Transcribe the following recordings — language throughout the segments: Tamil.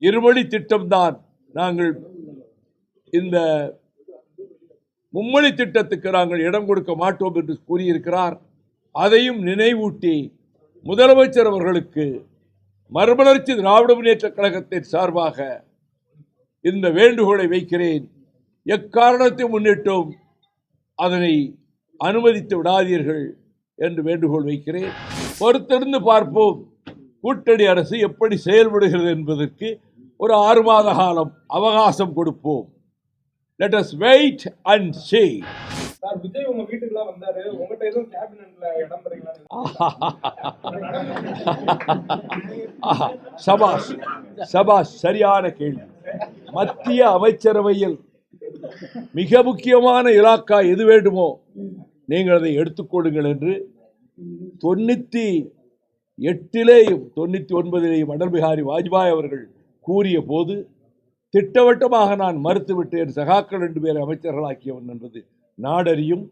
இருமொழி திட்டம்தான். நாங்கள் இந்த மும்மொழி திட்டத்துக்கு நாங்கள் இடம் கொடுக்க மாட்டோம் என்று கூறியிருக்கிறார். அதையும் நினைவூட்டி முதலமைச்சர் அவர்களுக்கு மறுமலர்ச்சி திராவிட முன்னேற்ற கழகத்தின் சார்பாக இந்த வேண்டுகோளை வைக்கிறேன். எக்காரணத்தை முன்னிட்டும் அதனை அனுமதித்து விடாதீர்கள் என்று வேண்டுகோள் வைக்கிறேன். பொறுத்திருந்து பார்ப்போம் கூட்டணி அரசு எப்படி செயல்படுகிறது என்பதற்கு ஒரு 6 மாத காலம் அவகாசம் கொடுப்போம். Let us wait and see. Vijay உங்க வீட்டுக்குலாம் வந்தாரு, உங்ககிட்ட எதுவும் கேபினட்ல இடம் பெறீங்களா? சபாஷ் சபாஷ், சரியான கேள்வி. மத்திய அமைச்சரவையில் மிக முக்கியமான இலாக்கா எது வேண்டுமோ நீங்கள் அதை எடுத்துக்கொள்ளுங்கள் என்று 98லேயும் 99லேயும் அடல் பிஹாரி வாஜ்பாய் அவர்கள் கூறிய போது திட்டவட்டமாக நான் மறுத்துவிட்டேன். சகாக்கள் 2 பேரை அமைச்சர்களாக்கியவன் என்பது நாடறியும்.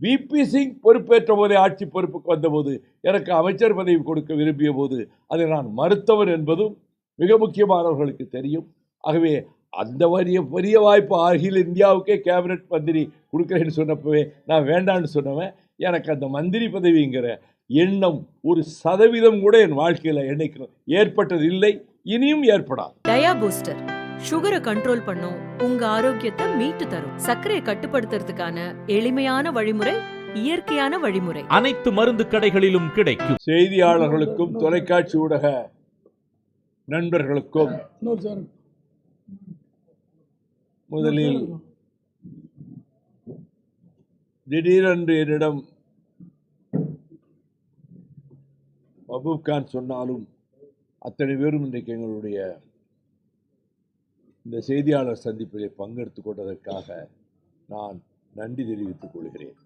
விபி சிங் பொறுப்பேற்ற போதே ஆட்சி பொறுப்புக்கு வந்தபோது எனக்கு அமைச்சர் பதவி கொடுக்க விரும்பிய போது அதை நான் மறுத்தவன் என்பதும் மிக முக்கியமானவர்களுக்கு தெரியும். ஆகவே அந்த பெரிய வாய்ப்பு அகில இந்தியாவுக்கே கேபினட் மந்திரி கொடுக்குறேன்னு சொன்னப்பவே நான் வேண்டான்னு சொன்னவன். எனக்கு அந்த மந்திரி பதவிங்கிற எண்ணம் 1% கூட என் வாழ்க்கையில் என்னைக்கு ஏற்பட்டது இல்லை, இனியும் ஏற்படாது. டயா பூஸ்டர் சுகரை கண்ட்ரோல் பண்ணும், உங்க ஆரோக்கியத்தை மீட்டு தரும். சர்க்கரையை கட்டுப்படுத்துறதுக்கான எளிமையான வழிமுறை, இயற்கையான வழிமுறை. அனைத்து மருந்து கடைகளிலும் கிடைக்கும். செய்தியாளர்களுக்கும் தொலைக்காட்சி ஊடக நண்பர்களுக்கும் முதலில் திடீரென்று என்னிடம் மஹபூப் கான் சொன்னாலும் அத்தனை பேரும் இன்றைக்கு எங்களுடைய இந்த செய்தியாளர் சந்திப்பிலே பங்கெடுத்துக் கொண்டதற்காக நான் நன்றி தெரிவித்துக் கொள்கிறேன்.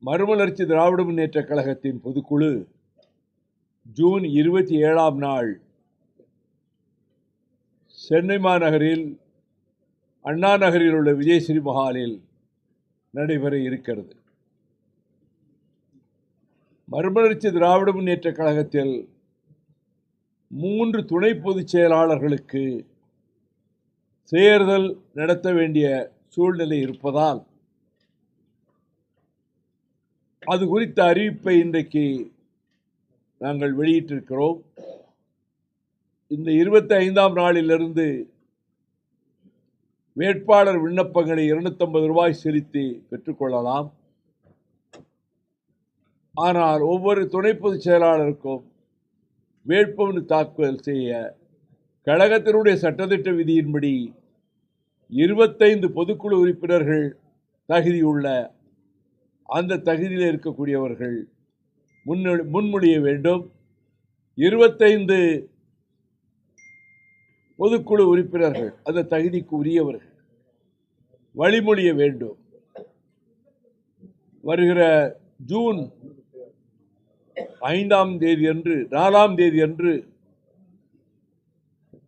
மறுமலர்ச்சி திராவிட முன்னேற்ற கழகத்தின் பொதுக்குழு ஜூன் 27ஆம் நாள் சென்னை மாநகரில் அண்ணா நகரில் உள்ள விஜயஸ்ரீ மஹாலில் நடைபெற இருக்கிறது. மறுமலர்ச்சி திராவிட முன்னேற்ற கழகத்தில் 3 துணை பொதுச் செயலாளர்களுக்கு தேர்தல் நடத்த வேண்டிய சூழ்நிலை இருப்பதால் அது குறித்த அறிவிப்பை இன்றைக்கு நாங்கள் வெளியிட்டிருக்கிறோம். இந்த 25ஆம் நாளிலிருந்து வேட்பாளர் விண்ணப்பங்களை 250 ரூபாய் செலுத்தி பெற்றுக்கொள்ளலாம். ஆனால் ஒவ்வொரு துணை பொதுச் செயலாளருக்கும் வேட்புமனு தாக்கல் செய்ய கழகத்தினுடைய சட்டத்திட்ட விதியின்படி 25 பொதுக்குழு உறுப்பினர்கள் தகுதியுள்ள அந்த தகுதியில் இருக்கக்கூடியவர்கள் முன்மொழிய வேண்டும். 25 பொதுக்குழு உறுப்பினர்கள் அந்த தகுதிக்கு உரியவர்கள் வழிமொழிய வேண்டும். வருகிற ஜூன் 5ஆம் தேதி அன்று 4ஆம் தேதி அன்று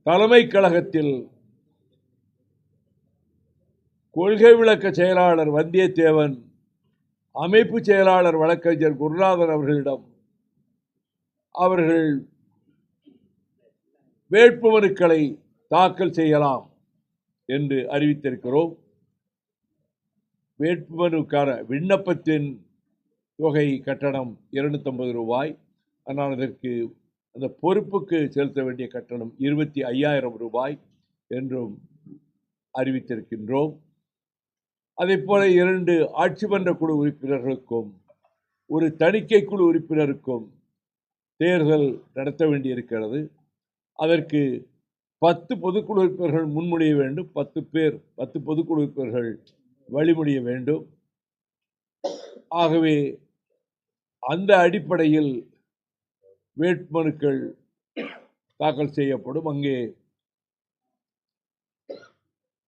தலைமை கழகத்தில் கொள்கை விளக்க செயலாளர் வந்தியத்தேவன், அமைப்பு செயலாளர் வழக்கறிஞர் குருநாதன் அவர்களிடம் அவர்கள் வேட்புமனுக்களை தாக்கல் செய்யலாம் என்று அறிவித்திருக்கிறோம். வேட்புமனுக்கான விண்ணப்பத்தின் தொகை கட்டணம் 250 ரூபாய். ஆனால் அதற்கு அந்த பொறுப்புக்கு செலுத்த வேண்டிய கட்டணம் 25,000 ரூபாய் என்றும் அறிவித்திருக்கின்றோம். அதேபோல 2 ஆட்சி மன்ற குழு உறுப்பினர்களுக்கும் ஒரு தணிக்கை குழு உறுப்பினருக்கும் தேர்தல் நடத்த வேண்டியிருக்கிறது. அதற்கு 10 பொதுக்குழு உறுப்பினர்கள் முன்மொழிய வேண்டும். 10 பொதுக்குழு உறுப்பினர்கள் வழிமொழிய வேண்டும். ஆகவே அந்த அடிப்படையில் வேட்புமனுக்கள் தாக்கல் செய்யப்படும். அங்கே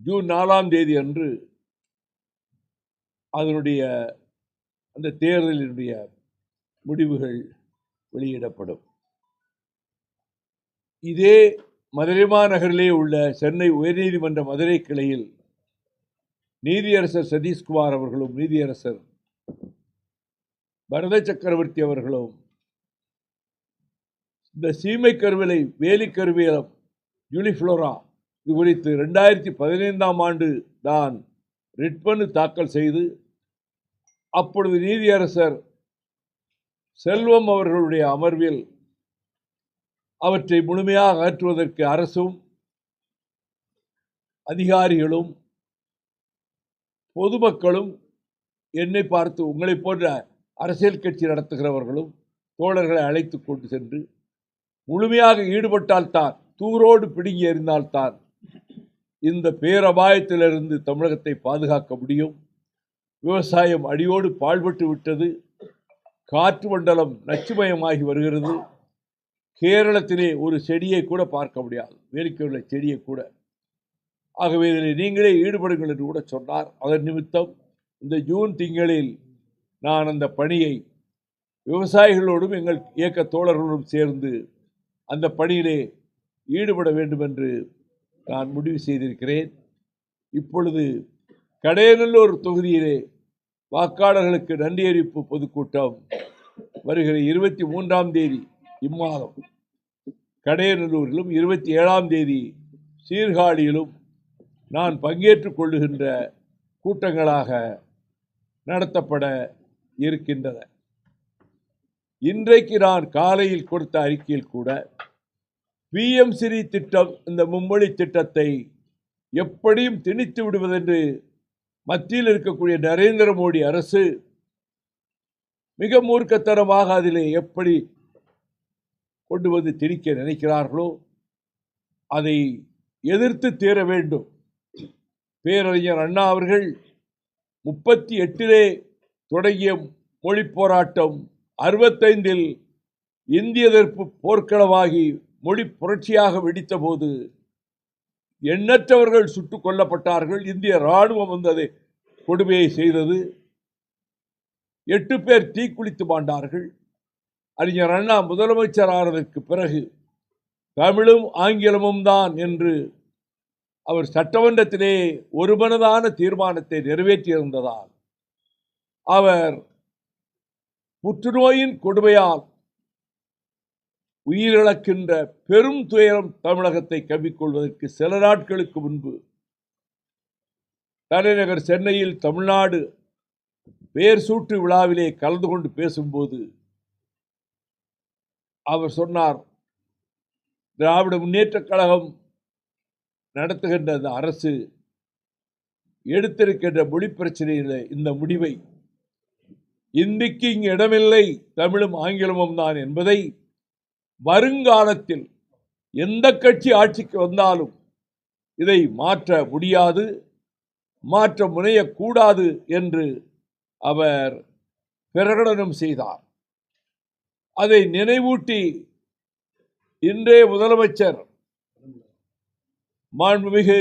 ஜூன் 4ஆம் தேதி அன்று அதனுடைய அந்த தேர்தலினுடைய முடிவுகள் வெளியிடப்படும். இதே மதுரை மாநகரிலே உள்ள சென்னை உயர்நீதிமன்ற மதுரை கிளையில் நீதியரசர் சதீஷ்குமார் அவர்களும் நீதியரசர் பரத சக்கரவர்த்தி அவர்களும் இந்த சீமை கருவிலை வேலி கருவியலம் யூனிஃப்ளோரா இது குறித்து 2015ஆம் ஆண்டு நான் ரிட் மனு தாக்கல் செய்து அப்பொழுது நீதியரசர் செல்வம் அவர்களுடைய அமர்வில் அவற்றை முழுமையாக அகற்றுவதற்கு அரசும் அதிகாரிகளும் பொதுமக்களும் என்னை பார்த்து உங்களை போன்ற அரசியல் கட்சி நடத்துகிறவர்களும் தோழர்களை அழைத்து கொண்டு சென்று முழுமையாக ஈடுபட்டால்தான், தூரோடு பிடுங்கி எறிந்தால்தான் இந்த பேரபாயத்திலிருந்து தமிழகத்தை பாதுகாக்க முடியும். விவசாயம் அடியோடு பாழ்பட்டு விட்டது. காற்று மண்டலம் நச்சுமயமாகி வருகிறது. கேரளத்திலே ஒரு செடியை கூட பார்க்க முடியாது, வேடிக்கை உள்ள செடியை கூட. ஆகவே இதில் நீங்களே ஈடுபடுங்கள் என்று கூட சொன்னார். அதன் நிமித்தம் இந்த ஜூன் திங்களில் நான் அந்த பணியை விவசாயிகளோடும் எங்கள் இயக்க தோழர்களோடும் சேர்ந்து அந்த பணியிலே ஈடுபட வேண்டும் என்று நான் முடிவு செய்திருக்கிறேன். இப்பொழுது கடையநல்லூர் தொகுதியிலே வாக்காளர்களுக்கு நன்றி அறிவிப்பு பொதுக்கூட்டம் வருகிற 23ஆம் தேதி இம்மாதம் கடையநல்லூரிலும் 27ஆம் தேதி சீர்காழியிலும் நான் பங்கேற்றுக் கொள்ளுகின்ற கூட்டங்களாக நடத்தப்பட இருக்கின்றன. இன்றைக்கு நான் காலையில் கொடுத்த அறிக்கையில் கூட PM ஸ்ரீ திட்டம், இந்த மும்மொழி திட்டத்தை எப்படியும் திணித்து விடுவதென்று மத்தியில் இருக்கக்கூடிய நரேந்திர மோடி அரசு மிக மூர்க்கத்தனமாக அதிலே எப்படி கொண்டு வந்து திணிக்க நினைக்கிறார்களோ அதை எதிர்த்து தீர வேண்டும். பேரறிஞர் அண்ணா அவர்கள் 38 தொடங்கிய மொழி போராட்டம் 65 இந்திய எதிர்ப்பு போர்க்களமாகி மொழி புரட்சியாக வெடித்த போது எண்ணற்றவர்கள் சுட்டுக் கொல்லப்பட்டார்கள். இந்திய ராணுவம் வந்து அதை கொடுமையை செய்தது. 8 பேர் தீக்குளித்து மாண்டார்கள். அறிஞர் அண்ணா முதலமைச்சர் ஆனதற்கு பிறகு தமிழும் ஆங்கிலமும் தான் என்று அவர் சட்டமன்றத்திலே ஒருமனதான தீர்மானத்தை நிறைவேற்றியிருந்ததால் அவர் புற்றுநோயின் கொடுமையால் உயிரிழக்கின்ற பெரும் துயரம் தமிழகத்தை கவ்விக்கொள்வதற்கு சில நாட்களுக்கு முன்பு தலைநகர் சென்னையில் தமிழ்நாடு பெயர் சூட்டு விழாவிலே கலந்து கொண்டு பேசும்போது அவர் சொன்னார், திராவிட முன்னேற்றக் கழகம் நடத்துகின்ற அந்த அரசு எடுத்திருக்கின்ற மொழி பிரச்சனையில் இந்த முடிவை இந்திக்கு இங்கு இடமில்லை, தமிழும் ஆங்கிலமும் தான் என்பதை வருங்காலத்தில் எந்த கட்சி ஆட்சிக்கு வந்தாலும் இதை மாற்ற முடியாது, மாற்ற முனையக்கூடாது என்று அவர் பிரகடனம் செய்தார். அதை நினைவூட்டி இன்றைய முதலமைச்சர் மாண்புமிகு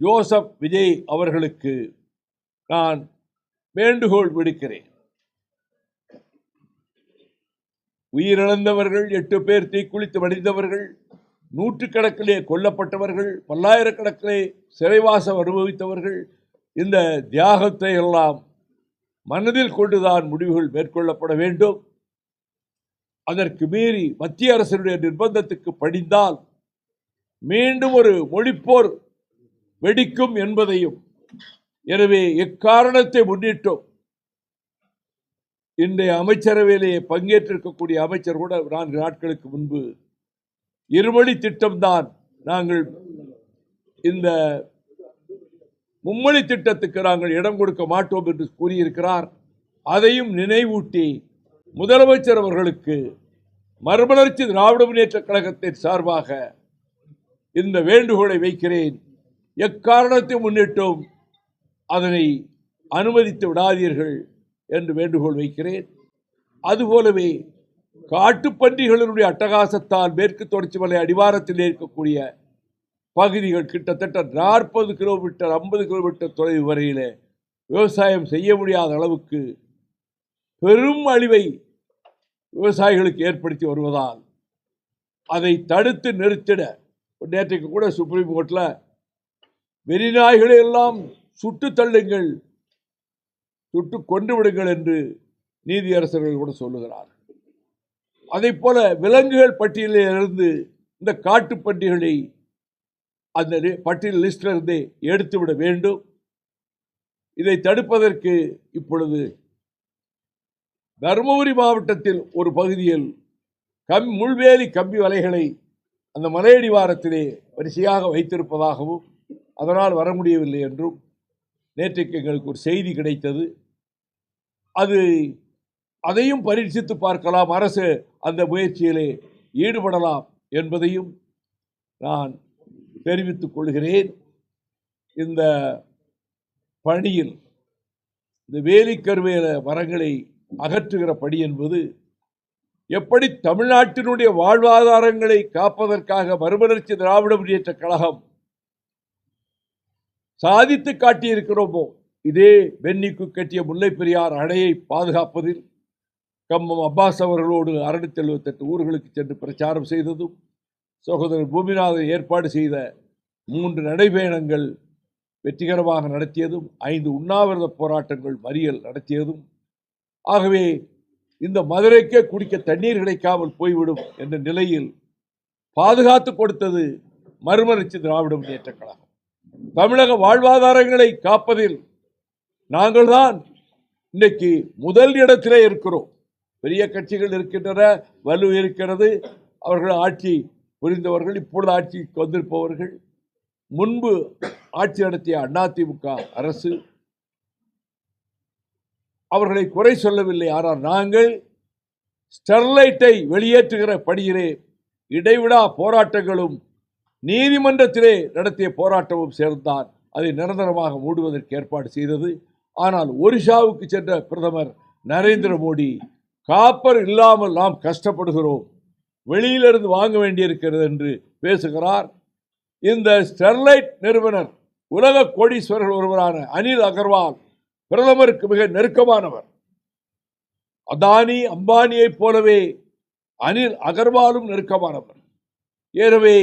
ஜோசப் விஜய் அவர்களுக்கு நான் வேண்டுகோள் விடுக்கிறேன். உயிரிழந்தவர்கள் 8 பேர் தீக்குளித்து மடிந்தவர்கள், நூற்றுக்கணக்கிலே கொல்லப்பட்டவர்கள், பல்லாயிரக்கணக்கிலே சிறைவாசம் அனுபவித்தவர்கள், இந்த தியாகத்தை எல்லாம் மனதில் கொண்டுதான் முடிவுகள் மேற்கொள்ளப்பட வேண்டும். அதற்கு மீறி மத்திய அரசினுடைய நிர்பந்தத்துக்கு படிந்தால் மீண்டும் ஒரு மொழிப்போர் வெடிக்கும் என்பதையும், எனவே எக்காரணத்தை முன்னிட்டும் இன்றைய அமைச்சரவையிலேயே பங்கேற்றிருக்கக்கூடிய அமைச்சர் கூட 4 நாட்களுக்கு முன்பு இருமொழி திட்டம்தான், நாங்கள் இந்த மும்மொழி திட்டத்துக்கு நாங்கள் இடம் கொடுக்க மாட்டோம் என்று கூறியிருக்கிறார். அதையும் நினைவூட்டி முதலமைச்சர் அவர்களுக்கு மறுமலர்ச்சி திராவிட முன்னேற்ற கழகத்தின் சார்பாக இந்த வேண்டுகோளை வைக்கிறேன். எக்காரணத்தை முன்னிட்டும் அதனை அனுமதித்து விடாதீர்கள் என்று வேண்டுகோள் வைக்கிறேன். அதுபோலவே காட்டுப்பன்றிகளினுடைய அட்டகாசத்தால் மேற்கு தொடர்ச்சி மலை அடிவாரத்தில் இருக்கக்கூடிய பகுதிகள் கிட்டத்தட்ட 40 கிலோமீட்டர் 50 கிலோமீட்டர் தொலைவு வரையிலே விவசாயம் செய்ய முடியாத அளவுக்கு பெரும் அழிவை விவசாயிகளுக்கு ஏற்படுத்தி வருவதால் அதை தடுத்து நிறுத்திட நேற்றைக்கு கூட சுப்ரீம் கோர்ட்டில் வெறிநாய்களை எல்லாம் சுட்டு தள்ளுங்கள், சுட்டு கொண்டு விடுங்கள் என்று நீதியரசர்கள் கூட சொல்லுகிறார்கள். அதை போல விலங்குகள் பட்டியலில் இருந்து இந்த காட்டுப்பன்றிகளை அந்த பட்டியல் லிஸ்டில் இருந்தே எடுத்துவிட வேண்டும். இதை தடுப்பதற்கு இப்பொழுது தருமபுரி மாவட்டத்தில் ஒரு பகுதியில் முள்வேலி கம்பி வலைகளை அந்த மலையடிவாரத்திலே வரிசையாக வைத்திருப்பதாகவும் அதனால் வர முடியவில்லை என்றும் நேற்றைக்கு எங்களுக்கு ஒரு செய்தி கிடைத்தது. அதையும் பரீட்சித்து பார்க்கலாம், அரசு அந்த முயற்சியிலே ஈடுபடலாம் என்பதையும் நான் தெரிவித்துக் கொள்கிறேன். இந்த பணியில் இந்த வேலிக்கருவேல மரங்களை அகற்றுகிற பணி என்பது எப்படி தமிழ்நாட்டினுடைய வாழ்வாதாரங்களை காப்பதற்காக மறுமலர்ச்சி திராவிட முன்னேற்றக் கழகம் சாதித்து காட்டியிருக்கிறோமோ, இதே பென்னிக்கு கட்டிய முல்லை பெரியார் அணையை பாதுகாப்பதில் கம்பம் அப்பாஸ் அவர்களோடு 678 ஊர்களுக்கு சென்று பிரச்சாரம் செய்ததும், சகோதரர் பூமிநாதன் ஏற்பாடு செய்த 3 நடைபயணங்கள் வெற்றிகரமாக நடத்தியதும், 5 உண்ணாவிரத போராட்டங்கள் மறியல் நடத்தியதும், ஆகவே இந்த மதுரைக்கே குடிக்க தண்ணீர் கிடைக்காமல் போய்விடும் என்ற நிலையில் பாதுகாத்து கொடுத்தது மறுமலர்ச்சி திராவிட முன்னேற்றக் கழகம். தமிழக வாழ்வாதாரங்களை காப்பதில் நாங்கள் தான் இன்னைக்கு முதல் இடத்திலே இருக்கிறோம். பெரிய கட்சிகள் இருக்கின்றன, வலு இருக்கிறது, அவர்கள் ஆட்சி புரிந்தவர்கள், இப்பொழுது ஆட்சிக்கு வந்திருப்பவர்கள். முன்பு ஆட்சி நடத்திய அதிமுக அரசு அவர்களை குறை சொல்லவில்லை. ஆனால் நாங்கள் ஸ்டெர்லைட்டை வெளியேற்றுகிற பணியிலே இடைவிடா போராட்டங்களும் நீதிமன்றத்திலே நடத்திய போராட்டமும் சேர்ந்தான் அதை நிரந்தரமாக மூடுவதற்கு ஏற்பாடு செய்தது. ஆனால் ஒரிஷாவுக்கு சென்ற பிரதமர் நரேந்திர மோடி காப்பர் இல்லாமல் நாம் கஷ்டப்படுகிறோம், வெளியிலிருந்து வாங்க வேண்டியிருக்கிறது என்று பேசுகிறார். இந்த ஸ்டெர்லைட் நிறுவனர் உலக கோடீஸ்வரர்கள் ஒருவரான அனில் அகர்வால் பிரதமருக்கு மிக நெருக்கமானவர். அதானி அம்பானியை போலவே அனில் அகர்வாலும் நெருக்கமானவர். எனவே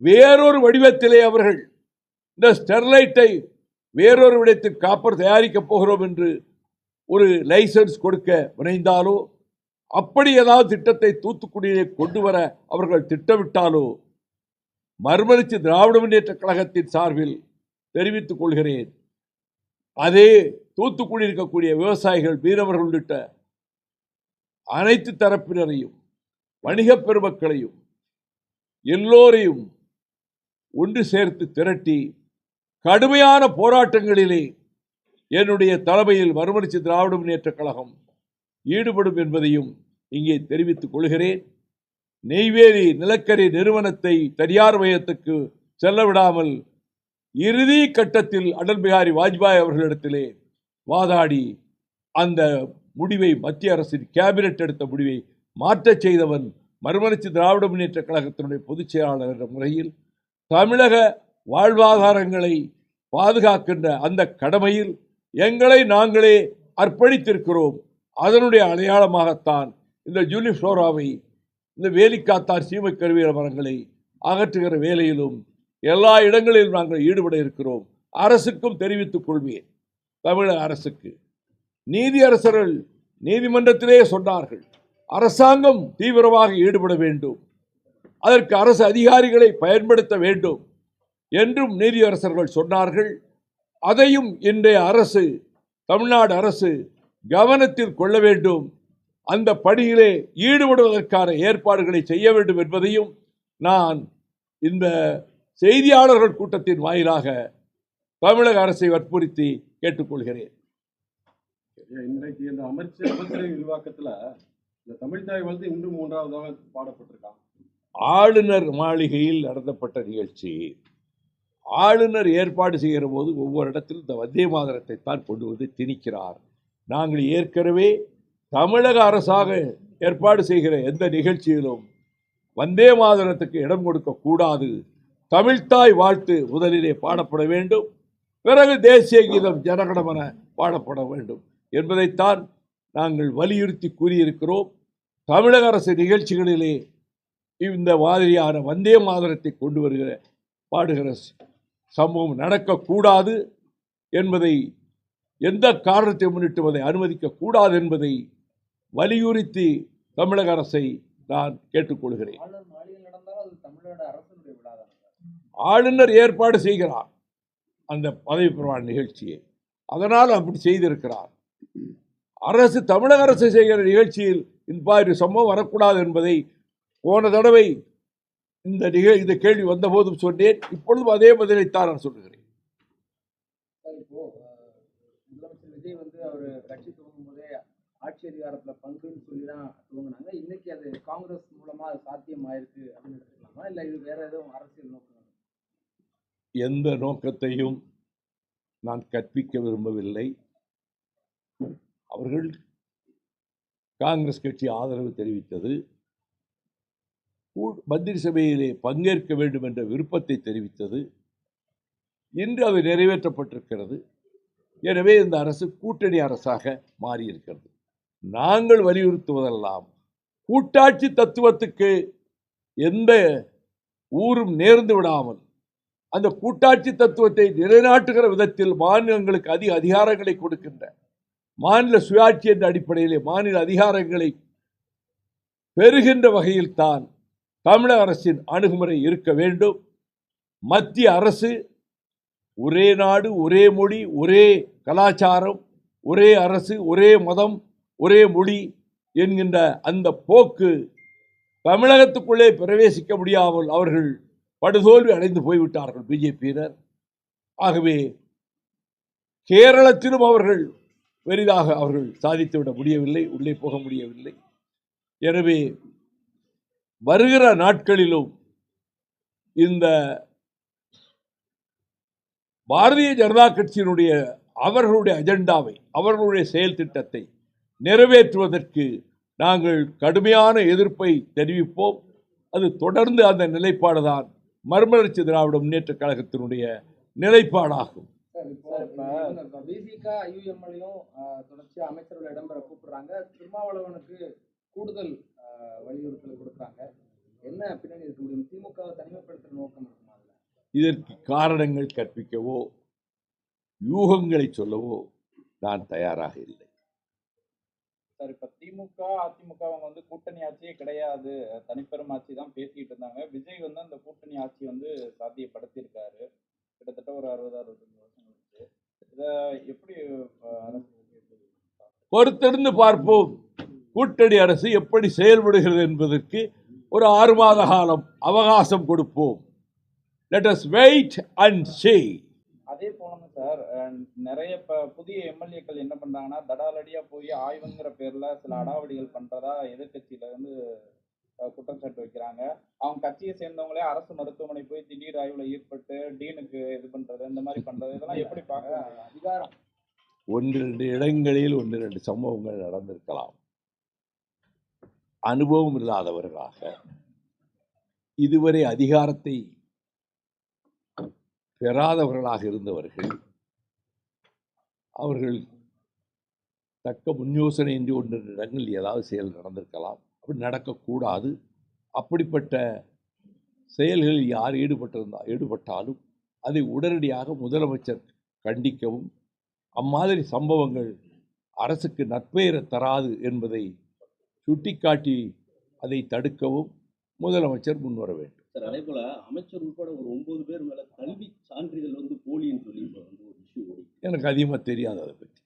வேறொரு வடிவத்திலே அவர்கள் இந்த ஸ்டெர்லைட்டை வேறொரு விடத்தில் காப்பர் தயாரிக்கப் போகிறோம் என்று ஒரு லைசன்ஸ் கொடுக்க முனைந்தாலோ, அப்படி ஏதாவது திட்டத்தை தூத்துக்குடியிலே கொண்டு வர அவர்கள் திட்டமிட்டாலோ, மறுமலர்ச்சி திராவிட முன்னேற்றக் கழகத்தின் சார்பில் தெரிவித்துக் கொள்கிறேன், அதே தூத்துக்குடி இருக்கக்கூடிய விவசாயிகள், மீனவர்கள் உள்ளிட்ட அனைத்து தரப்பினரையும், வணிக பெருமக்களையும், எல்லோரையும் ஒன்று சேர்த்து திரட்டி கடுமையான போராட்டங்களிலே என்னுடைய தலைமையில் மறுமலர்ச்சி திராவிட முன்னேற்றக் கழகம் ஈடுபடும் என்பதையும் இங்கே தெரிவித்துக் கொள்கிறேன். நெய்வேலி நிலக்கரி நிறுவனத்தை தனியார் மையத்துக்கு செல்ல விடாமல் இறுதி கட்டத்தில் அடல் பிகாரி வாஜ்பாய் அவர்களிடத்திலே வாதாடி அந்த முடிவை, மத்திய அரசின் கேபினெட் எடுத்த முடிவை மாற்றச் செய்தவன் மறுமலர்ச்சி திராவிட முன்னேற்றக் கழகத்தினுடைய பொதுச் செயலாளர் என்ற முறையில் தமிழக வாழ்வாதாரங்களை பாதுகாக்கின்ற அந்த கடமையில் எங்களை நாங்களே அர்ப்பணித்திருக்கிறோம். அதனுடைய அடையாளமாகத்தான் இந்த ஜூலிஃப்ளோராவை, இந்த வேலிக்காத்தார் சீமை கருவேல மரங்களை அகற்றுகிற வேலையிலும் எல்லா இடங்களிலும் நாங்கள் ஈடுபட இருக்கிறோம். அரசுக்கும் தெரிவித்துக் கொள்வேன், தமிழக அரசுக்கு. நீதியரசர்கள் நீதிமன்றத்திலே சொன்னார்கள், அரசாங்கம் தீவிரமாக ஈடுபட வேண்டும், அதற்கு அரசு அதிகாரிகளை பயன்படுத்த வேண்டும் என்றும் நீதியரசர்கள் சொன்னார்கள். அதையும் இன்றைய அரசு, தமிழ்நாடு அரசு கவனத்தில் கொள்ள வேண்டும், அந்த பணியிலே ஈடுபடுவதற்கான ஏற்பாடுகளை செய்ய வேண்டும் என்பதையும் நான் இந்த செய்தியாளர்கள் கூட்டத்தின் வாயிலாக தமிழக அரசை வற்புறுத்தி கேட்டுக்கொள்கிறேன். இன்றைக்கு இந்த அமைச்சரவை விரிவாக்கத்தில் இந்த தமிழ்தாய் வாழ்த்து இன்று 3ஆவதாக பாடப்பட்டிருக்காங்க. ஆளுநர் மாளிகையில் நடத்தப்பட்ட நிகழ்ச்சி. ஆளுநர் ஏற்பாடு செய்கிற போது ஒவ்வொரு இடத்திலும் இந்த வந்தே மாதரத்தை தான் கொண்டு வந்து திணிக்கிறார். நாங்கள் ஏற்கனவே தமிழக அரசாக ஏற்பாடு செய்கிற எந்த நிகழ்ச்சியிலும் வந்தே மாதரத்துக்கு இடம் கொடுக்க கூடாது, தமிழ்தாய் வாழ்த்து முதலிலே பாடப்பட வேண்டும், பிறகு தேசிய கீதம் ஜனகணமன பாடப்பட வேண்டும் என்பதைத்தான் நாங்கள் வலியுறுத்தி கூறியிருக்கிறோம். தமிழக அரசு நிகழ்ச்சிகளிலே இந்த மாதிரியான வந்தே மாதரத்தை கொண்டு வருகிற பாடுகிற சம்பவம் நடக்கக்கூடாது என்பதை, எந்த காரணத்தை முன்னிட்டு அதை அனுமதிக்கக்கூடாது என்பதை வலியுறுத்தி தமிழக அரசை நான் கேட்டுக்கொள்கிறேன். தமிழ்நாடு அரசனுடைய விழா தானே சார். ஆளுநர் ஏற்பாடு செய்கிறார் அந்த பதவி பிரமாண நிகழ்ச்சியை. அதனால் அப்படி செய்திருக்கிறார். அரசு, தமிழக அரசு செய்கிற நிகழ்ச்சியில் இந்த மாதிரி சம்பவம் வரக்கூடாது என்பதை போன தடவை இந்த கேள்வி வந்த போதும் சொன்னேன். இப்பொழுதும் அதே பதிலைத்தான் நான் சொல்லுகிறேன். சார், இப்போ முதலமைச்சர் விஜய் வந்து அவர் கட்சி துவங்கும் போதே ஆட்சி அதிகாரத்துல பங்குன்னு சொல்லி தான் துவங்கினாங்க. இன்னைக்கு அது காங்கிரஸ் மூலமா அது சாத்தியமாயிருக்கு அப்படின்னு எடுத்துக்கலாமா, இல்ல இது வேற எதுவும் அரசியல் நோக்கம்? எந்த நோக்கத்தையும் நான் கற்பிக்க விரும்பவில்லை. அவர்கள் காங்கிரஸ் கட்சி ஆதரவு தெரிவித்தது, மந்திரி சபையிலே பங்கேற்க வேண்டும் என்ற விருப்பத்தை தெரிவித்தது. இன்று அது நிறைவேற்றப்பட்டிருக்கிறது. எனவே இந்த அரசு கூட்டணி அரசாக மாறியிருக்கிறது. நாங்கள் வலியுறுத்துவதெல்லாம் கூட்டாட்சி தத்துவத்துக்கு எந்த ஊரும் நேர்ந்து விடாமல் அந்த கூட்டாட்சி தத்துவத்தை நிலைநாட்டுகிற விதத்தில் மாநிலங்களுக்கு அதிக அதிகாரங்களை கொடுக்கின்ற மாநில சுயாட்சி என்ற அடிப்படையிலே மாநில அதிகாரங்களை பெறுகின்ற வகையில் தான் தமிழக அரசின் அணுகுமுறை இருக்க வேண்டும். மத்திய அரசு ஒரே நாடு, ஒரே மொழி, ஒரே கலாச்சாரம், ஒரே அரசு, ஒரே மதம், ஒரே மொழி என்கின்ற அந்த போக்கு தமிழகத்துக்குள்ளே பிரவேசிக்க முடியாமல் அவர்கள் படுதோல்வி அடைந்து போய்விட்டார்கள் பிஜேபியினர். ஆகவே கேரளத்திலும் அவர்கள் பெரிதாக அவர்கள் சாதித்துவிட முடியவில்லை, உள்ளே போக முடியவில்லை. எனவே வருகிற நாட்களிலும் இந்த பாரதிய ஜனதா கட்சியினுடைய அவர்களுடைய அஜெண்டாவை, அவர்களுடைய செயல் திட்டத்தை நிறைவேற்றுவதற்கு நாங்கள் கடுமையான எதிர்ப்பை தெரிவிப்போம். அது தொடர்ந்து அந்த நிலைப்பாடுதான் மறுமலர்ச்சி திராவிட முன்னேற்ற கழகத்தினுடைய நிலைப்பாடாகும். விசிக ஐயுஎம்எல்லையும் தொடர்ச்சியா அமைச்சர்கள் இடம்பெற கூப்பிடுறாங்க. திருமாவளவனுக்கு கூடுதல் வலியுறுத்தல் கொடுக்குறாங்க. என்ன பின்னணி இருக்க முடியும்? திமுகவை தனிமைப்படுத்துற நோக்கம் இருக்குமா? இதற்கு காரணங்கள் கற்பிக்கவோ யூகங்களை சொல்லவோ நான் தயாராக இல்லை. சார், இப்ப திமுக அதிமுக அவங்க வந்து கூட்டணி ஆட்சியே கிடையாது, தனிப்பெரும் ஆட்சி தான் பேசிட்டு இருந்தாங்க. விஜய் வந்து அந்த கூட்டணி ஆட்சி வந்து சாத்தியப்படுத்தியிருக்காரு. கிட்டத்தட்ட ஒரு 60-65 வருஷம் இருக்கு. இதை எப்படி பொறுத்திருந்து பார்ப்போம். கூட்டணி அரசு எப்படி செயல்படுகிறது என்பதற்கு ஒரு 6 மாத காலம் அவகாசம் கொடுப்போம். Let us wait and see. அதே போலங்க சார், நிறைய புதிய எம்எல்ஏக்கள் என்ன பண்றாங்கன்னா தடாலடியா போய் ஆய்வுங்கிற பேர்ல சில அடாவடிகள் பண்றதா எதிர்கட்சியில வந்து குற்றச்சாட்டு வைக்கிறாங்க. அவங்க கட்சியை சேர்ந்தவங்களே அரசு மருத்துவமனை போய் திடீர் ஆய்வுல ஈடுபட்டு டீனுக்கு இது பண்றது, இந்த மாதிரி பண்றது, இதெல்லாம் எப்படி பார்க்க அதிகாரம்? 1-2 இடங்களில் 1-2 சம்பவங்கள் நடந்திருக்கலாம். அனுபவம் இல்லாதவர்களாக இதுவரை அதிகாரத்தை பெறாதவர்களாக இருந்தவர்கள், அவர்கள் தக்க முன்யோசனையின்றி 1-2 இடங்களில் ஏதாவது செயல் நடந்திருக்கலாம். அப்படி நடக்கக்கூடாது. அப்படிப்பட்ட செயல்களில் யார் ஈடுபட்டாலும் அதை உடனடியாக முதலமைச்சர் கண்டிக்கவும், அம்மாதிரி சம்பவங்கள் அரசுக்கு நற்பெயரை தராது என்பதை சுட்டிக்காட்டி அதை தடுக்கவும் முதலமைச்சர் முன்வர வேண்டும். சார், அதே போல அமைச்சர் உட்பட ஒரு 9 பேர் மேல கல்வி சான்றிதழ் வந்து போலின்னு சொல்லி ஒரு இஷ்யூ ஓடி. எனக்கு அதிகமாக தெரியாது அதை பற்றி.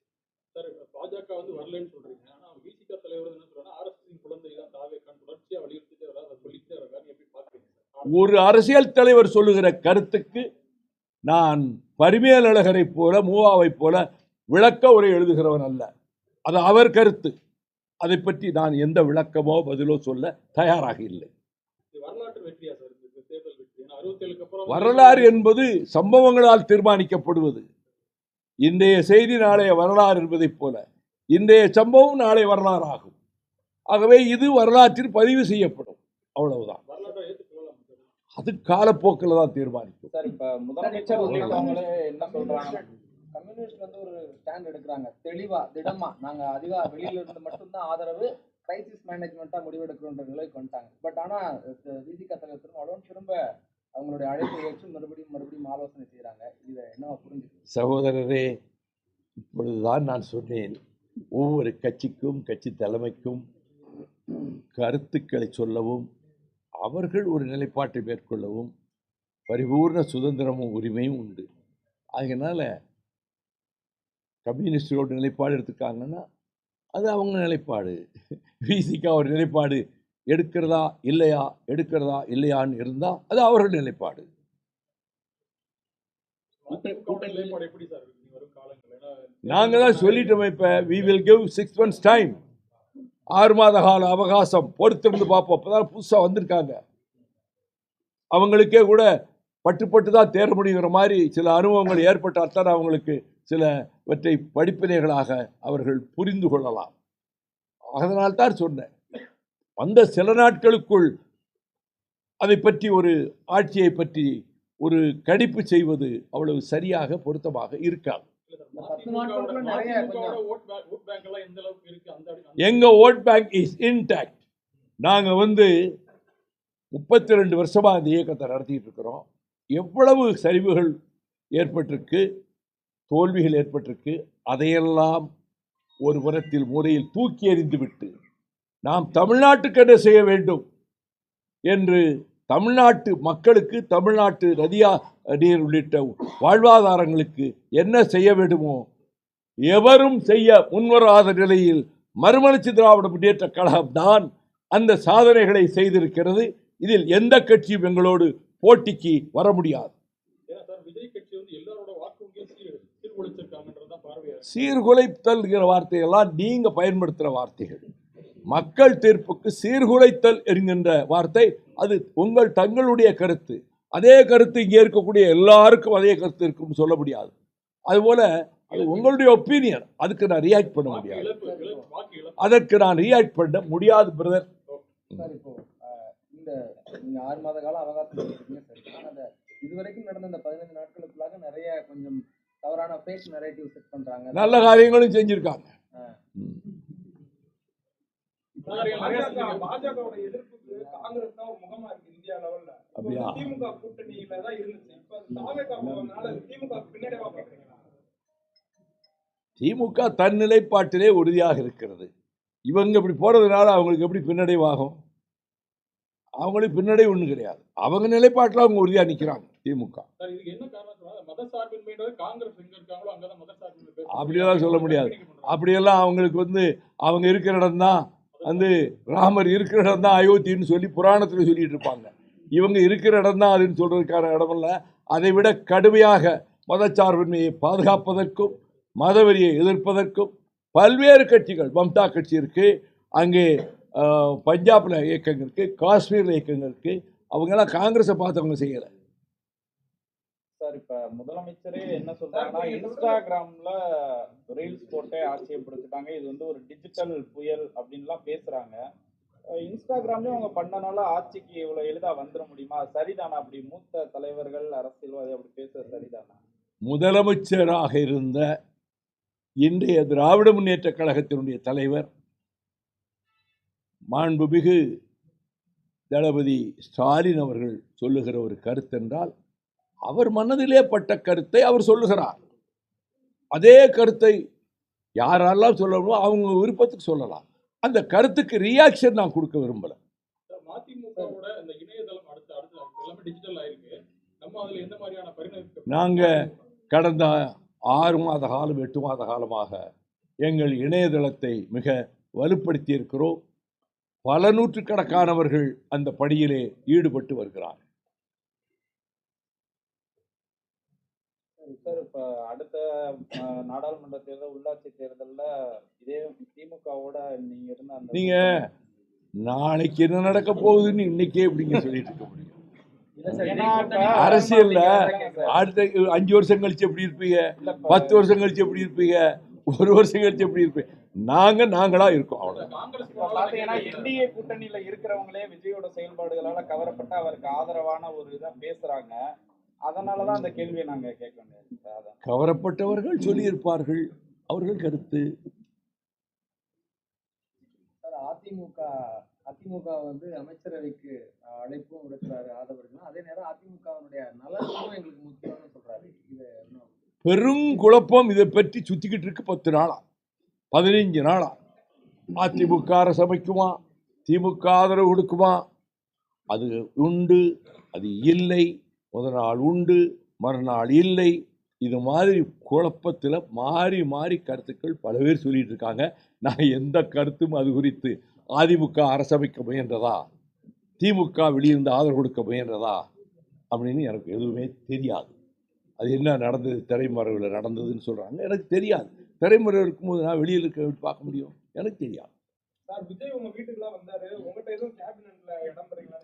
சார், பாஜக வந்து வரலன்னு சொல்றீங்க. ஆனா விசிக தலைவர் என்ன சொல்றாங்க, ஆர்எஸ்எஸ் குழந்தை தான் தாவேக்கான் தொடர்ச்சியா வலியுறுத்திட்டே வராது, சொல்லிட்டே வராது. எப்படி பாக்குறீங்க? ஒரு அரசியல் தலைவர் சொல்லுகிற கருத்துக்கு நான் பரிமேலழகரை போல மூவாவை போல விளக்க உரை எழுதுகிறவன் அல்ல. அது அவர் கருத்து. அதை பற்றி நான் எந்த விளக்கமோ பதிலோ சொல்ல தயாராக இல்லை. வரலாற்று வெற்றியா சார் தேர்தல் வெற்றி? 67க்கு அப்புறம் வரலாறு என்பது சம்பவங்களால் தீர்மானிக்கப்படுவது. இன்றைய செய்தி நாளைய வரலாறு என்பதைப் போல இன்றைய சம்பவம் நாளை வரலாறு ஆகும். ஆகவே இது வரலாற்றில் பதிவு செய்யப்படும், அவ்வளவுதான். அது காலப்போக்கில் தான் தீர்மானிக்கும். சார், இப்ப முதலமைச்சர் உள்ளவங்களே என்ன சொல்றாங்க, கம்யூனிஸ்ட் வந்து ஒரு ஸ்டாண்ட் எடுக்கிறாங்க, தெளிவா திடமா நாங்க வெளியில இருந்து மட்டும்தான் ஆதரவு, கிரைசிஸ் மேனேஜ்மெண்டா முடிவெடுக்கிறோன்ற நிலைக்கு வந்துட்டாங்க. பட் ஆனா விசிக தலைவர் திரும்ப அவங்களுடைய அழைப்பை ஏற்று மறுபடியும் ஆலோசனை செய்யறாங்க. இதை என்ன புரிஞ்சுக்க? சகோதரரே, இப்பொழுதுதான் நான் சொன்னேன், ஒவ்வொரு கட்சிக்கும் கட்சி தலைமைக்கும் கருத்துக்களை சொல்லவும் அவர்கள் ஒரு நிலைப்பாட்டை மேற்கொள்ளவும் பரிபூர்ண சுதந்திரமும் உரிமையும் உண்டு. அதனால கம்யூனிஸ்டோட நிலைப்பாடு எடுத்துக்காங்கன்னா அது அவங்க நிலைப்பாடு. விசிகா ஒரு நிலைப்பாடு எடுக்கிறதா இல்லையான்னு இருந்தால் அது அவர்கள் நிலைப்பாடு. கூட்டணி நிலைப்பாடு எப்படி சார் இருக்கு இனி வரும் காலங்கள்? ஏன்னா நாங்கள் தான் சொல்லிட்டோம், இப்போ we will give 6 months time, 6 மாத கால அவகாசம் பொறுத்திருந்து பார்ப்போம். அப்போதான் புதுசாக வந்திருக்காங்க, அவங்களுக்கே கூட பட்டு தான் தேர முடியுங்கிற மாதிரி சில அனுபவங்கள் ஏற்பட்டால்தான் அவங்களுக்கு சிலவற்றை படிப்பினைகளாக அவர்கள் புரிந்து கொள்ளலாம். அதனால்தான் சொன்னேன், அந்த சில நாட்களுக்குள் அதை பற்றி ஒரு ஆட்சியை பற்றி ஒரு கணிப்பு செய்வது அவ்வளவு சரியாக பொருத்தமாக இருக்காது. இந்த 10 நாட்களுக்குள்ள நிறைய கொஞ்சம் ஓட் பேங்க் எல்லாம் எந்த அளவுக்கு இருக்கு? எங்க ஓட் பேங்க் இஸ் இன்டாக்ட். நாங்கள் 32 வருஷமா இந்த இயக்கத்தை நடத்திட்டு இருக்கிறோம். எவ்வளவு சரிவுகள் ஏற்பட்டிருக்கு, தோல்விகள் ஏற்பட்டிருக்கு, அதையெல்லாம் ஒரு புறத்தில் முறையில் தூக்கி எறிந்துவிட்டு நாம் தமிழ்நாட்டுக்கு என்ன செய்ய வேண்டும் என்று தமிழ்நாட்டு மக்களுக்கு, தமிழ்நாட்டு நதியா நீர் உள்ளிட்ட வாழ்வாதாரங்களுக்கு என்ன செய்ய வேண்டுமோ எவரும் செய்ய முன்வராத நிலையில் மறுமலர்ச்சி திராவிட முன்னேற்ற கழகம் தான் அந்த சாதனைகளை செய்திருக்கிறது. இதில் எந்த கட்சியும் எங்களோடு போட்டிக்கு வர முடியாது. ஏன்னா சார் விஜய் கட்சி எல்லாரோட வாக்குறுதியும் சீர்குலைச்சிருக்காங்கன்றதுதான் பார்வையா? சீர்குலைத்தல்கிற வார்த்தையெல்லாம் நீங்க பயன்படுத்துகிற வார்த்தைகள். மக்கள் தீர்ப்புக்கு சீர்குலைத்தல் என்கின்ற வார்த்தை அது தங்களுடைய கருத்து. அதே கருத்து இங்கே இருக்கக்கூடிய எல்லாருக்கும் அதே கருத்து இருக்குன்னு சொல்ல முடியாது. அதுபோல அது உங்களுடைய ஒப்பீனியன், அதுக்கு நான் ரியாக்ட் பண்ண முடியாது. அதற்கு நான் ரியாக்ட் பண்ண முடியாது பிரதர். சார் இப்போ இந்த நீங்க 6 மாத கால அவகாசம் கொடுத்தீங்க சரி, ஆனா அந்த இதுவரைக்கும் நடந்த இந்த 15 நாட்களுக்குள்ளாக நிறைய கொஞ்சம் தவறான ஃபேக் நரேட்டிவ் செட் பண்றாங்க, நல்ல காரியங்களும் செஞ்சிருக்காங்க. பாஜகவோட எதிர்ப்புக்கு காங்கிரஸ் தான் ஒரு முகமா இருக்கு இந்தியா லெவல்ல. அப்படியா? திமுக கூட்டணியில தான் இருந்துச்சு. இப்ப தாவேகா போறதுனால திமுக பின்னடைவா பாக்குறீங்களா? திமுக தன் நிலைப்பாட்டிலே உறுதியாக இருக்கிறது. இவங்க இப்படி போறதுனால அவங்களுக்கு எப்படி பின்னடைவாகும்? அவங்களுக்கு பின்னடைவு ஒன்றும் கிடையாது. அவங்க நிலைப்பாட்டில் அவங்க உறுதியாக நிற்கிறாங்க திமுக. சார் இதுக்கு என்ன காரணம்? மதசார்பின்மையோட காங்கிரஸ் எங்க இருக்காங்களோ அங்கதான் மதசார்பின்மை. அப்படியெல்லாம் சொல்ல முடியாது. அப்படியெல்லாம் அவங்களுக்கு அவங்க இருக்கிற இடம் தான் ராமர் இருக்கிற இடம் தான் அயோத்தின்னு சொல்லி புராணத்தில் சொல்லிட்டு இருப்பாங்க. இவங்க இருக்கிற இடம் தான் அதுன்னு சொல்றதுக்கான இடமல்ல. அதை விட கடுமையாக மதச்சார்பின்மையை பாதுகாப்பதற்கும் மதவெறியை எதிர்ப்பதற்கும் பல்வேறு கட்சிகள், மம்தா கட்சி இருக்கு, அங்கே பஞ்சாப்ல இயக்கங்கள் இருக்கு, காஷ்மீர்ல இயக்கங்கள் இருக்கு. அவங்கெல்லாம் காங்கிரஸை பார்த்தவங்க செய்யலை. சார் இப்ப முதலமைச்சரே என்ன சொல்றாங்கன்னா, இன்ஸ்டாகிராம்ல ரீல்ஸ் போட்டே ஆட்சியப்படுத்திட்டாங்க, இது ஒரு டிஜிட்டல் புயல் அப்படின்லாம் பேசுறாங்க. இன்ஸ்டாகிராம்லயும் அவங்க பண்ணனால ஆட்சிக்கு இவ்வளவு எளிதா வந்துட முடியுமா? சரிதானா? அப்படி மூத்த தலைவர்கள் அரசியல்வாதி அப்படி பேச சரிதானா? முதலமைச்சராக இருந்த இன்றைய திராவிட முன்னேற்ற கழகத்தினுடைய தலைவர் மாண்புமிகு தளபதி ஸ்டாலின் அவர்கள் சொல்லுகிற ஒரு கருத்தென்றால் அவர் மனதிலே பட்ட கருத்தை அவர் சொல்லுகிறார். அதே கருத்தை யாரெல்லாம் சொல்லணுமோ அவங்க விருப்பத்துக்கு சொல்லலாம். அந்த கருத்துக்கு ரியாக்ஷன் நான் கொடுக்க விரும்பல. மதிமுகவோட இந்த இணையதளம் அடுத்து எல்லாமே டிஜிட்டல் ஆயிருக்கு. நம்ம அதுல எந்த மாதிரியான பரிணாமம்? நாங்க கடந்த 6 மாத காலம் 8 மாத காலமாக எங்கள் இணையதளத்தை மிக வலுப்படுத்தி இருக்கிறோம். பல நூற்றுக்கணக்கானவர்கள் அந்த பணியிலே ஈடுபட்டு வருகிறார். சார் இப்ப அடுத்த நாடாளுமன்ற தேர்தல், உள்ளாட்சி தேர்தல்ல இதே திமுகவோட நீங்க நாளைக்கு என்ன நடக்க போகுதுன்னு இன்னைக்கே எப்படிங்க சொல்லிட்டு இருக்க முடியும்? அரசியல்ல அடுத்த 5 வருஷம் கழிச்சு எப்படி இருப்பீங்க, 10 வருஷம் கழிச்சு எப்படி இருப்பீங்க, 1 வருஷம் கழிச்சு எப்படி இருப்பீங்க? நாங்களா இருக்கோம். அவ்வளவுதான். என்டிஏ கூட்டணியில இருக்கிறவங்களே விஜயோட செயல்பாடுகளால கவரப்பட்டு அவருக்கு ஆதரவான ஒரு இதை பேசுறாங்க. அதனாலதான் அந்த கேள்வியை நாங்க கேட்க வேண்டியது. கவரப்பட்டவர்கள் சொல்லியிருப்பார்கள், அவர்கள் கருத்து. அதிமுக அமைச்சரவைக்கு அழைப்பும் விடுக்கிறாரு ஆதரவு. அதே நேரம் அதிமுகவுடைய நலனும் எங்களுக்கு முக்கியம்னு சொல்றாரு. இது பெருங்குழப்பம் இதை பற்றி சுத்திக்கிட்டு இருக்கு. 10 நாளா 15 நாளா அதிமுக அரசு அமைக்குமா, திமுக ஆதரவு கொடுக்குமா, அது உண்டு, அது இல்லை, முதல் நாள் உண்டு, மறுநாள் இல்லை. இது மாதிரி குழப்பத்தில் மாறி மாறி கருத்துக்கள் பல பேர் சொல்லிட்டு இருக்காங்க. நான் எந்த கருத்தும் அது குறித்து அதிமுக அரசமைக்க முயன்றதா, திமுக வெளியிருந்து ஆதரவு கொடுக்க முயன்றதா அப்படின்னு எனக்கு எதுவுமே தெரியாது. அது என்ன நடந்தது, திரைமறைவில் நடந்ததுன்னு சொல்கிறாங்க, எனக்கு தெரியாது. திரைமறைவு இருக்கும்போது நான் வெளியில் இருக்க பார்க்க முடியும், எனக்கு தெரியாது. சார் விஜய் உங்க வீட்டுக்குலாம் வந்தாரு, உங்ககிட்ட எதுவும் கேபினட்ல இடம் பெறீங்களா?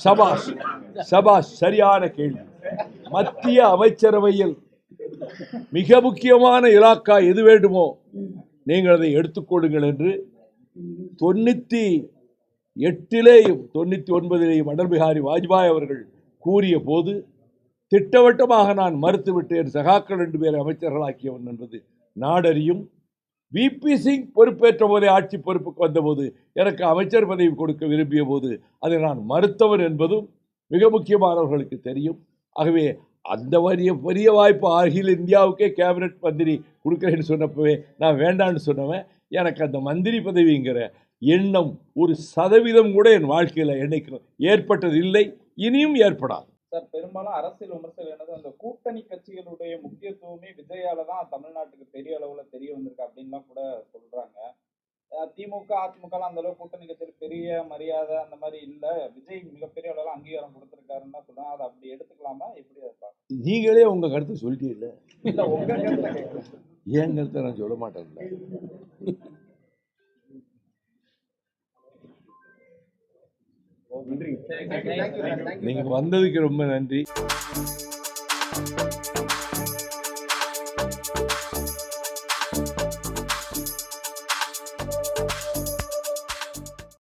சபாஷ் சபாஷ், சரியான கேள்வி. மத்திய அமைச்சரவையில் மிக முக்கியமான இலாக்கா எது வேண்டுமோ நீங்கள் அதை எடுத்துக்கொள்ளுங்கள் என்று 98லேயும் 99லேயும் அடல் பிஹாரி வாஜ்பாய் அவர்கள் கூறிய போது திட்டவட்டமாக நான் மறுத்துவிட்டேன். சகாக்கள் 2 பேரை அமைச்சர்களாக்கியவன் என்பது நாடறியும். விபி சிங் பொறுப்பேற்ற போதே, ஆட்சி பொறுப்புக்கு வந்தபோது எனக்கு அமைச்சர் பதவி கொடுக்க விரும்பிய போது அதை நான் மறுத்தவன் என்பதும் மிக முக்கியமானவர்களுக்கு தெரியும். ஆகவே அந்த பெரிய வாய்ப்பு அகில இந்தியாவுக்கே கேபினட் மந்திரி கொடுக்குறேன்னு சொன்னப்பவே நான் வேண்டான்னு சொன்னவன். எனக்கு அந்த மந்திரி பதவிங்கிற எண்ணம் 1% கூட என் வாழ்க்கையில் என்னைக்கு ஏற்பட்டது இல்லை, இனியும் ஏற்படாது. சார், பெரும்பாலும் அரசியல் விமர்சனம் என்னது, அந்த கூட்டணி கட்சிகளுடைய முக்கியத்துவமே விஜயால தான் தமிழ்நாட்டுக்கு பெரிய அளவுல தெரிய வந்திருக்கு அப்படின்லாம் கூட சொல்றாங்க. திமுக அதிமுக அந்த அளவு கூட்டணி கட்சியில் பெரிய மரியாதை அந்த மாதிரி இல்ல, விஜய் மிகப்பெரிய அளவுல அங்கீகாரம் கொடுத்திருக்காருன்னு தான் சொல்றாங்க. அதை அப்படி எடுத்துக்கலாமா, எப்படி இருப்பாங்க? நீங்களே உங்க கருத்தை சொல்லிட்டீங்கல்ல, இல்ல உங்க கருத்தை கேட்கறேன். என் கருத்தை நான் சொல்ல மாட்டேன்ல. நன்றி. நீங்க வந்ததுக்கு ரொம்ப நன்றி.